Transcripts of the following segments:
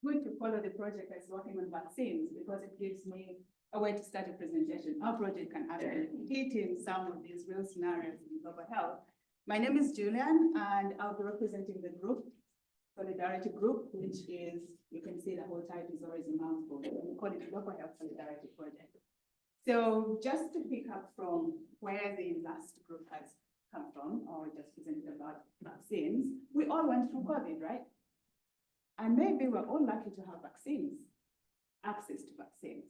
good to follow the project that's working on vaccines because it gives me a way to start a presentation. Our project can actually hit in some of these real scenarios in global health. My name is Julian, and I'll be representing the group, Solidarity Group, which is, you can see the whole title is always a mouthful. We call it Global Health Solidarity Project. So just to pick up from where the last group has come from, or just presented about vaccines, we all went through COVID, right? And maybe we're all lucky to have vaccines, access to vaccines.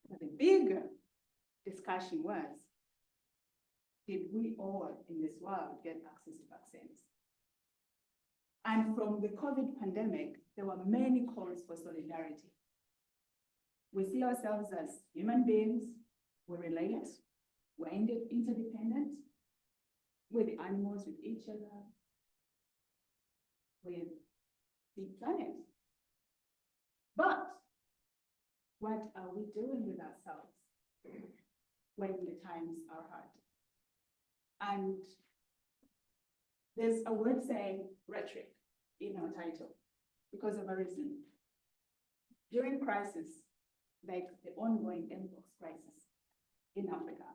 But the big discussion was, did we all in this world get access to vaccines? And from the COVID pandemic, there were many calls for solidarity. We see ourselves as human beings, we relate, we're interdependent with the animals, with each other, with the planet. But what are we doing with ourselves when the times are hard? And there's a word saying rhetoric in our title because of a reason. During crisis, like the ongoing mpox crisis in Africa,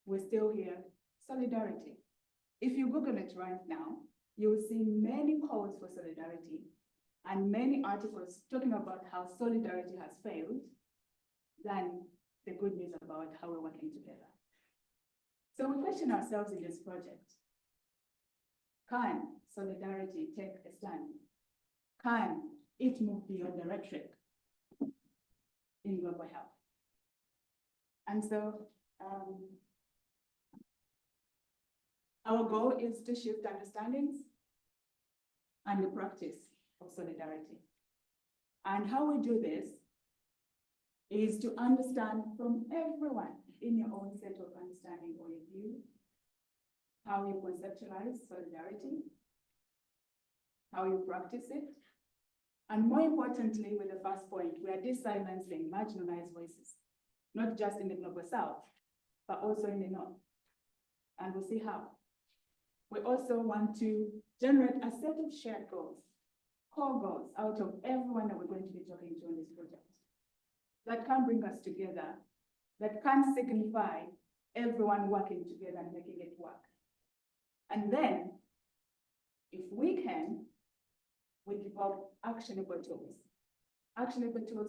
we still hear solidarity. If you Google it right now, you will see many calls for solidarity and many articles talking about how solidarity has failed than the good news about how we're working together. So we question ourselves in this project. Can solidarity take a stand? Can it move beyond the rhetoric in global health? And so our goal is to shift understandings and the practice of solidarity. And how we do this is to understand from everyone in your own set of understanding or your view, how you conceptualize solidarity, how you practice it, and more importantly, with the first point, we are de-silencing marginalized voices, not just in the global south, but also in the north. And we'll see how. We also want to generate a set of shared goals, core goals, out of everyone that we're going to be talking to on this project, that can bring us together, that can signify everyone working together and making it work. And then, if we can, we develop actionable tools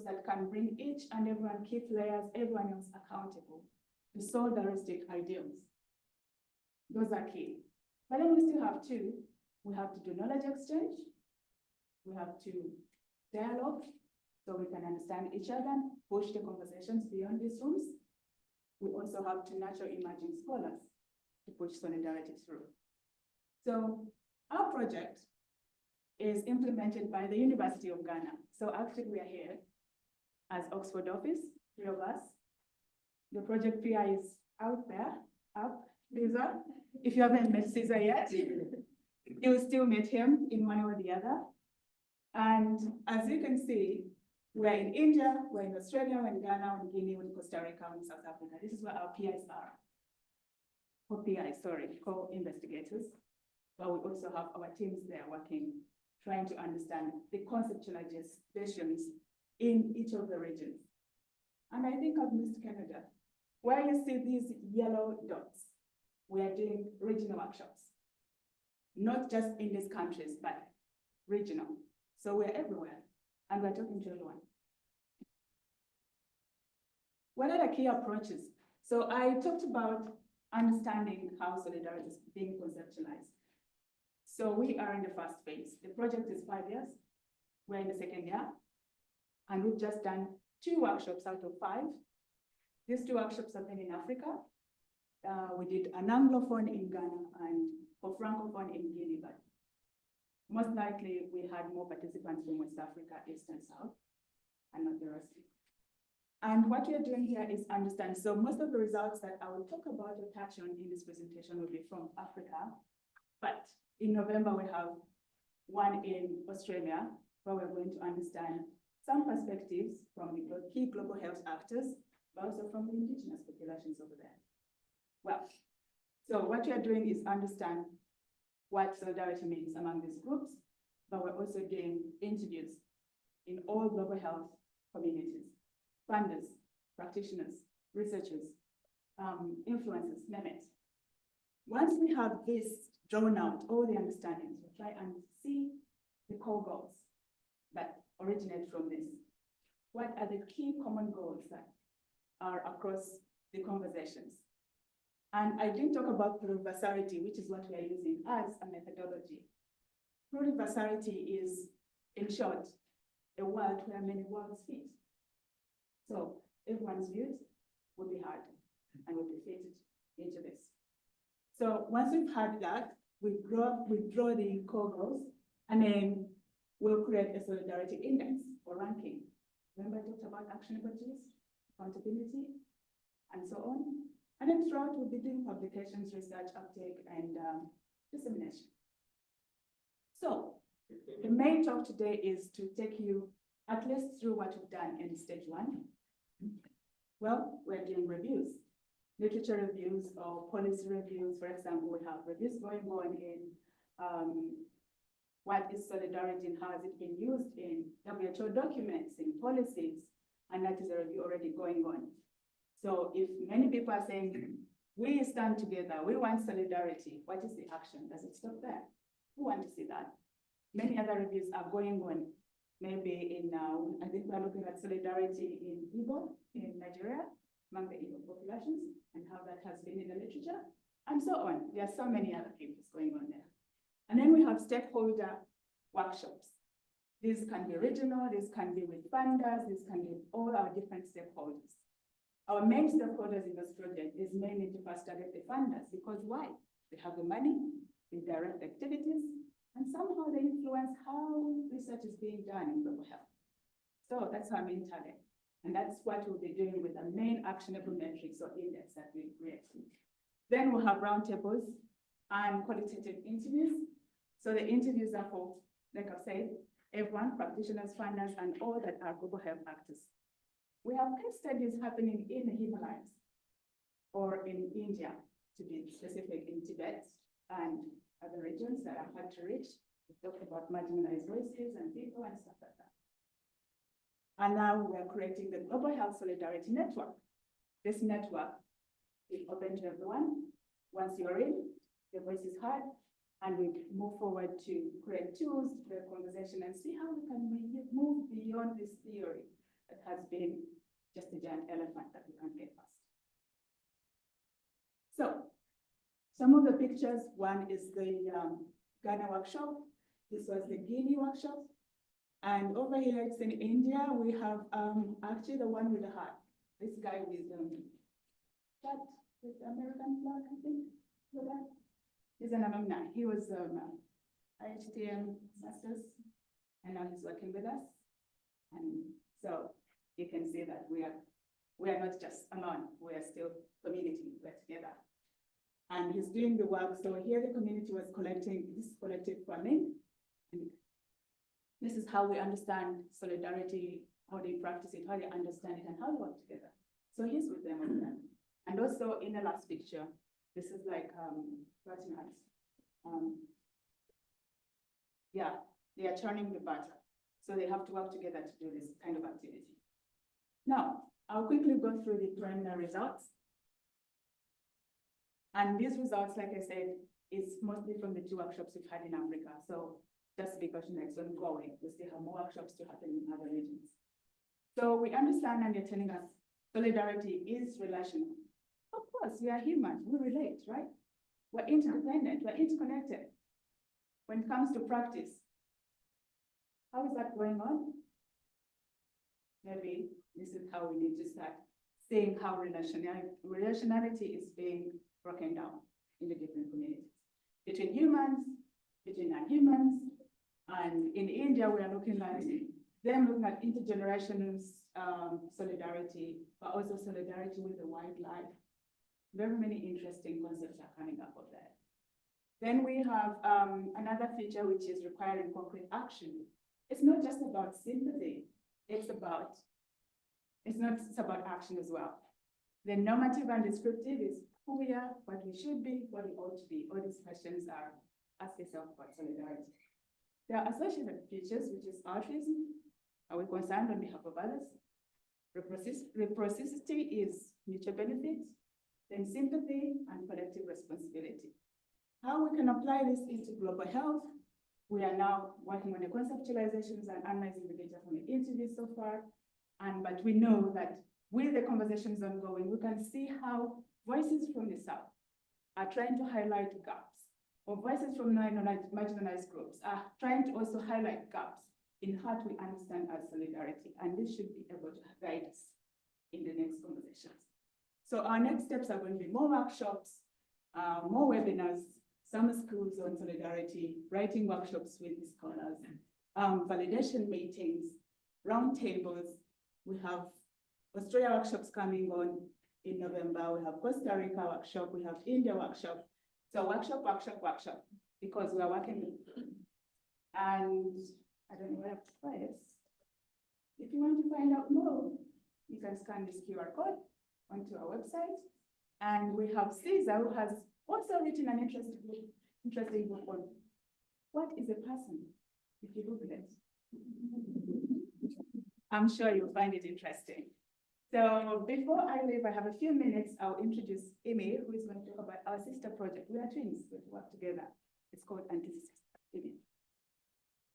that can bring each and everyone, key players, everyone else accountable to solidaristic ideals. Those are key. But then we still have two. We have to do knowledge exchange. We have to dialogue so we can understand each other, push the conversations beyond these rooms. We also have to nurture emerging scholars to push solidarity through. So our project is implemented by the University of Ghana. So actually we are here as Oxford office, 3 of us. The project PI is out there, up, Lisa. If you haven't met Caesar yet, you will still meet him in one or the other. And as you can see, we're in India, we're in Australia, we're in Ghana, we're in Guinea, we're in Costa Rica, we're in South Africa. This is where our PIs are. Or PIs, sorry, co-investigators. But we also have our teams there working, trying to understand the conceptualizations in each of the regions. And I think I've missed Canada. Where you see these yellow dots, we are doing regional workshops. Not just in these countries, but regional. So we're everywhere, and we're talking to everyone. What are the key approaches? So I talked about understanding how solidarity is being conceptualized. So we are in the first phase. The project is 5 years. We're in the second year. And we've just done 2 workshops out of 5. These 2 workshops have been in Africa. We did an Anglophone in Ghana and a Francophone in Guinea, but most likely we had more participants from West Africa, East and South, and not the rest. And what we're doing here is understand. So most of the results that I will talk about or touch on in this presentation will be from Africa, but in November we have one in Australia, where we're going to understand some perspectives from the key global health actors, but also from the indigenous populations over there. Well, so what we are doing is understand what solidarity means among these groups, but we're also doing interviews in all global health communities, funders, practitioners, researchers, influencers, name it. Once we have this drawn out, all the understandings, we'll try and see the core goals that originate from this. What are the key common goals that are across the conversations? And I didn't talk about pluriversality, which is what we are using as a methodology. Pluriversality is, in short, a world where many worlds fit. So everyone's views will be heard and will be fitted into this. So once we've had that, we draw the core goals, and then we'll create a solidarity index or ranking. Remember I talked about actionabilities, accountability, and so on. And then throughout, we'll be doing publications, research, uptake, and dissemination. So the main talk today is to take you at least through what we've done in stage 1. Well, we're doing reviews, literature reviews or policy reviews. For example, we have reviews going on in what is solidarity and how has it been used in WHO documents, in policies, and that is a review already going on. So if many people are saying, we stand together, we want solidarity, what is the action? Does it stop there? We want to see that. Many other reviews are going on. Maybe in, I think we're looking at solidarity in Igbo, in Nigeria, among the Igbo populations, and how that has been in the literature, and so on. There are so many other things going on there. And then we have stakeholder workshops. These can be regional, these can be with funders, these can be all our different stakeholders. Our main stakeholders in this project is mainly to first direct the funders, because why? They have the money, they direct activities, and somehow they influence how research is being done in global health. So that's our main target. And that's what we'll be doing with the main actionable metrics or index that we create. Then we'll have roundtables and qualitative interviews. So the interviews are for, like I said, everyone, practitioners, funders, and all that are global health actors. We have case studies happening in the Himalayas or in India, to be specific, in Tibet and other regions that are hard to reach. We talked about marginalized voices and people and stuff like that. And now we're creating the Global Health Solidarity Network. This network is open to everyone. Once you're in, your voice is heard, and we move forward to create tools to the conversation and see how we can move beyond this theory that has been just a giant elephant that we can't get past. So, some of the pictures, one is the Ghana workshop. This was the Guinea workshop. And over here, it's in India. We have actually the one with the heart. This guy with that with the American flag, I think. He's an alumni. He was IHTM masters, and now he's working with us. And so you can see that we are not just alone. We are still community. We're together. And he's doing the work. So here the community was collecting this collective farming. And this is how we understand solidarity, how they practice it, how they understand it, and how they work together. So he's with them on that. And also in the last picture, this is like yeah, they are churning the butter. So they have to work together to do this kind of activity. Now, I'll quickly go through the preliminary results. And these results, like I said, is mostly from the 2 workshops we've had in Africa. So just because next one going, we still have more workshops to happen in other regions. So we understand, and they're telling us solidarity is relational. Of course, we are human, we relate, right? We're interdependent, we're interconnected. When it comes to practice, how is that going on? Maybe this is how we need to start seeing how relationality is being broken down in the different communities. Between humans, between non-humans, and in India, we are looking at them looking at intergenerational solidarity, but also solidarity with the wildlife. Very many interesting concepts are coming up of that. Then we have another feature which is requiring concrete action. It's not just about sympathy, it's about action as well. The normative and descriptive is who we are, what we should be, what we ought to be. All these questions are ask yourself about solidarity. There are associated features, which is altruism. Are we concerned on behalf of others? Reciprocity is mutual benefit, then sympathy and collective responsibility. How we can apply this into global health? We are now working on the conceptualizations and analyzing the data from the interviews so far. But we know that with the conversations ongoing, we can see how voices from the South are trying to highlight gaps, or voices from marginalized groups are trying to also highlight gaps in what we understand as solidarity. And this should be able to guide us in the next conversations. So our next steps are going to be more workshops, more webinars, summer schools on solidarity, writing workshops with the scholars, validation meetings, roundtables. We have Australia workshops coming on in November. We have Costa Rica workshop. We have India workshop. So workshop, because we are working with, and I don't know where to place. If you want to find out more, you can scan this QR code onto our website. And we have Caesar, who has also written an interesting book on what is a person, if you Google it. I'm sure you'll find it interesting. So before I leave, I have a few minutes. I'll introduce Amy, who is going to talk about our sister project. We are twins, we work together. It's called Antithesis. Amy.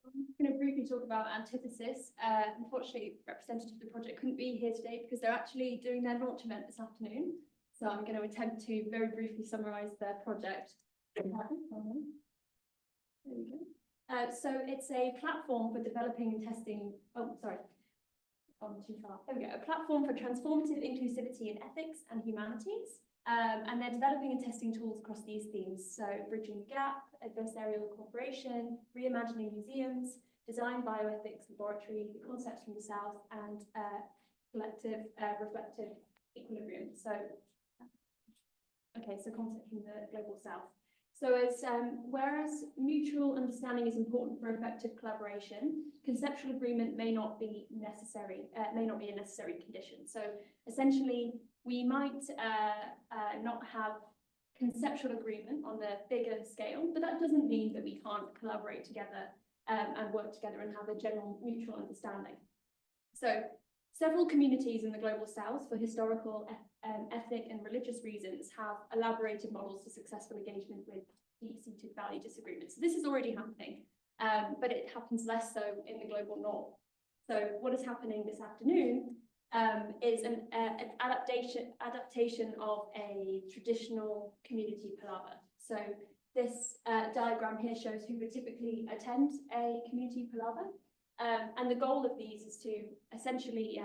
I'm going to briefly talk about Antithesis. Unfortunately, representative of the project couldn't be here today because they're actually doing their launch event this afternoon. So I'm going to attempt to very briefly summarise their project. There we go. So it's a platform for developing and testing. Oh, sorry. Gone too far. There we go. A platform for transformative inclusivity in ethics and humanities. And they're developing and testing tools across these themes. So bridging the gap, adversarial cooperation, reimagining museums, design bioethics laboratory, the concepts from the South, and collective reflective equilibrium. So, okay, so concept from the global South. So as whereas mutual understanding is important for effective collaboration, conceptual agreement may not be necessary, may not be a necessary condition. So essentially, we might not have conceptual agreement on the bigger scale, but that doesn't mean that we can't collaborate together and work together and have a general mutual understanding. So several communities in the global South, for historical, ethnic and religious reasons, have elaborated models for successful engagement with deep-seated value disagreements. So this is already happening, but it happens less so in the global north. So what is happening this afternoon is an adaptation of a traditional community palaver. So this diagram here shows who would typically attend a community palaver. And the goal of these is to essentially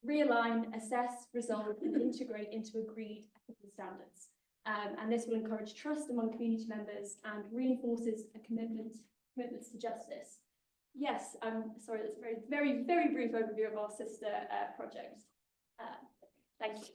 realign, assess, resolve, and integrate into agreed ethical standards. And this will encourage trust among community members and reinforces a commitments to justice. Yes, I'm sorry, that's a very brief overview of our sister project. Thank you.